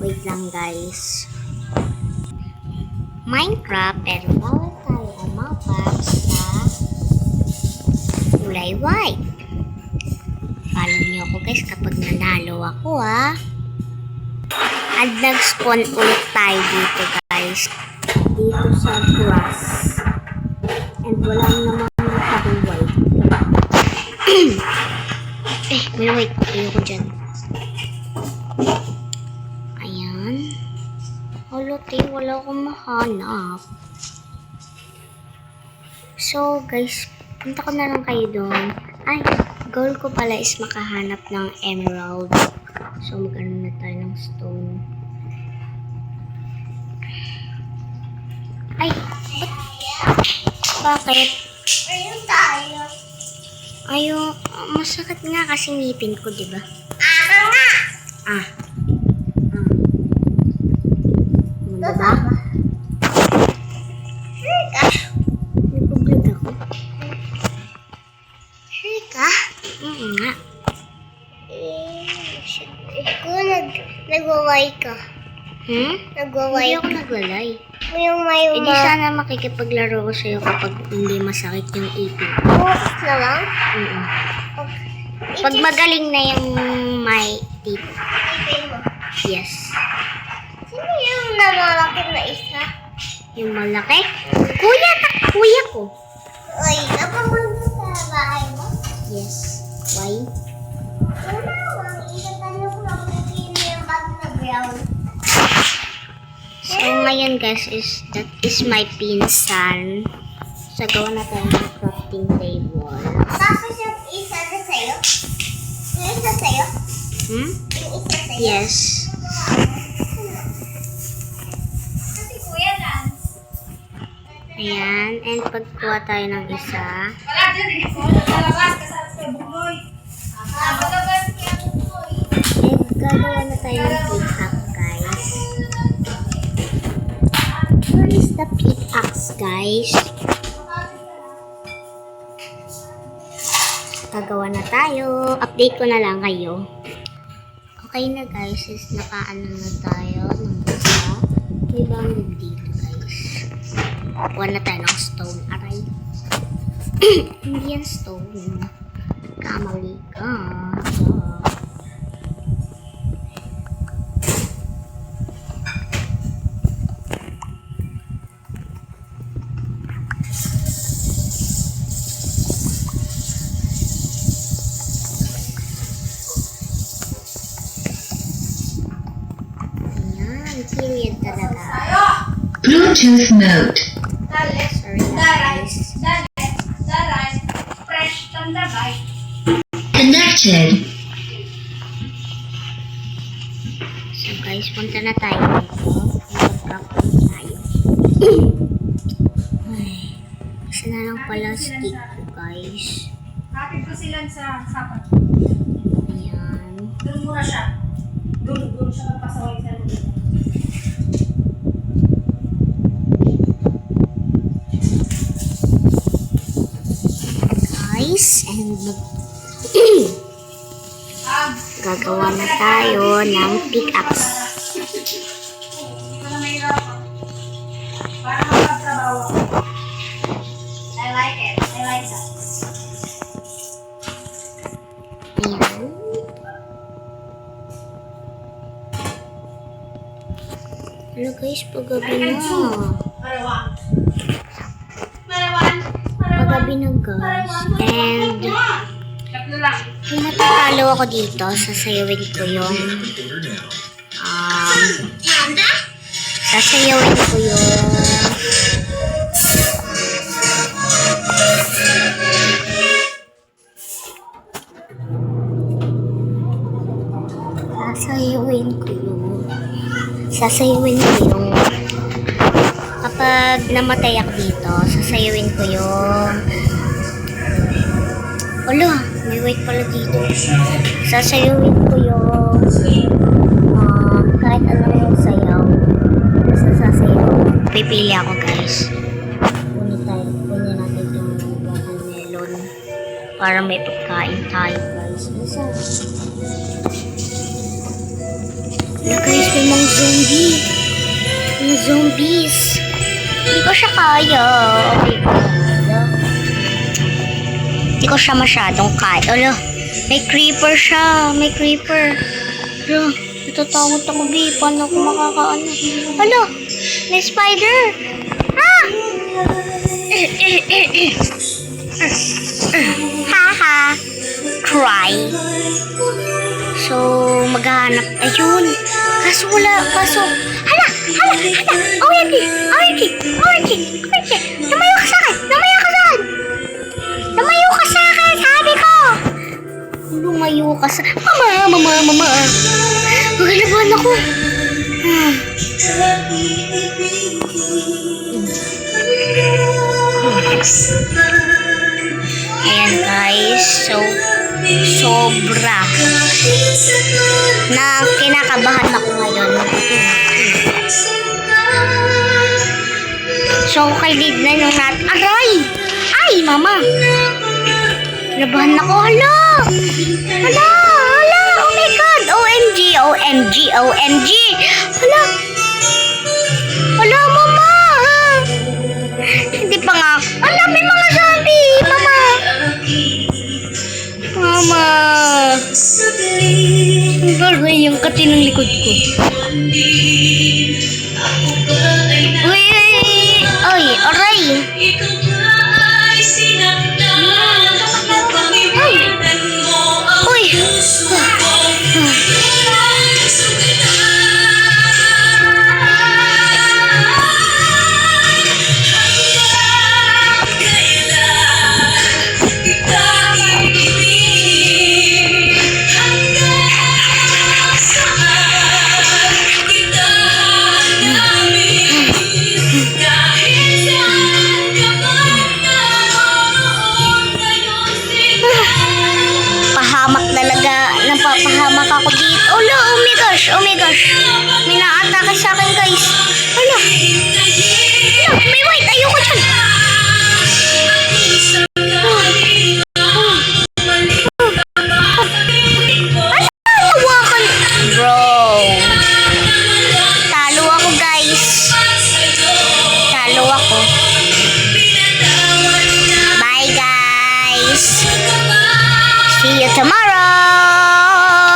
Wait lang guys. Minecraft, pero bawal tayo umapat sa kulay white. Follow niyo ako guys kapag nanalo ako At nag-spawn ulit tayo dito guys. Dito sa grass. And walang naman nakabuhay. May white. Ayoko dyan. Ayan. Halote, wala akong mahanap. So guys, punta ko na lang kayo doon. Ay, goal ko pala is makahanap ng emerald. So magano na tayo ng stone. Ay, bakit? Ayun tayo. Ayo, masakit nga kasi ngipin ko, di ba? Ah. Ano ba? Sure ka? May problema ako. Sure ka? Nga. Kung nagwaway ka. Nagwaway Hindi ako naglalay. yung may Hindi sana makikipaglaro ko sa'yo kapag hindi masakit yung ipin. buhok na lang. Pag magaling na yung may teeth. Ipin mo. Yes. Sino yung namalaki na isa? Yung malaki? Kuya ko. Uy, napapunta sa bahay mo? Yes. Why? Wala, itatanong ko lang kung sino yung bag na brown. So ngayon guys, that is my pinsan. So gawa na tayo ng crafting table. Tapos yung isa na sa'yo? Yung isa sa'yo? Hmm? Yung isa sa'yo? Yes. Kasi kuya lang. Ayan. And pagkuha tayo ng isa. Wala dyan eh. Lalabas ka sa buloy. Nabalabas niya ako And gagawa na tayo ng pickaxe guys. Where is the pickaxe guys? Gagawa na tayo. Update ko na lang kayo. Okay na guys, is nakaano na tayo ng isa. May bamboo dito guys. Kuha na tayo ng stone. Aray. Hindi yan stone. Kamali ka. Period talaga. Bluetooth mode. Sorry guys. Daray. Fresh tandabay. Connected. So guys, punta na tayo dito. Mag-practice tayo. Ay, isa na lang pala stick ko guys. Hatid ko sila sa sapat. Ayan. Doon muna siya. Doon siya magpasaway sa lugar. Guys, and gagawa na tayo ng pickaxe. Para mahirap ako. Para makapagtrabaho ako. I like it. I like that. Ayan. Hello guys, paggabi na. Marawan. Paggabi na guys. And Tatlo lang. kung matatalo ako dito, sasayawin ko yung sasayawin ko yung kapag namatay ako dito, sasayawin ko yung may white pala dito. Sasayawin ko yung kahit ano yung sayaw. Basta sasayaw. Pipili ako guys. Kunin natin yung watermelon para may pagkain tayo guys. Guys, may mga zombie. Mga zombies. Hindi ko siya kaya. Hindi ko siya masyadong kaya. Alo, may creeper siya. May creeper. Alo, natatakot ako, B. Paano ako makakaano? Alo, may spider. Ah! Haha. Cry. So, maghahanap. Ayun. Kaso wala. Kaso. Hala! OMG! Lumayo ka sa akin! Sabi ko! Lumayo ka sa... Mama! Magalaban ako. Ayan guys. So, sobra na kinakabahan ako ngayon. So, kay lead na yung natin. Aray! Ay, mama! Kinabahan ako. Hala! Oh my God! OMG! Hala! Mama! Hindi pa nga. Hala, may mga zombie! Mama! Baray yung katinong likod ko. Uy! Aray! Uy! Napapahamak ako dito. Oh my gosh. May na-atake sa akin, guys. Hala, may white. Ayoko dyan. Hawakan. Bro. Talo ako, guys. Bye, guys. See you tomorrow.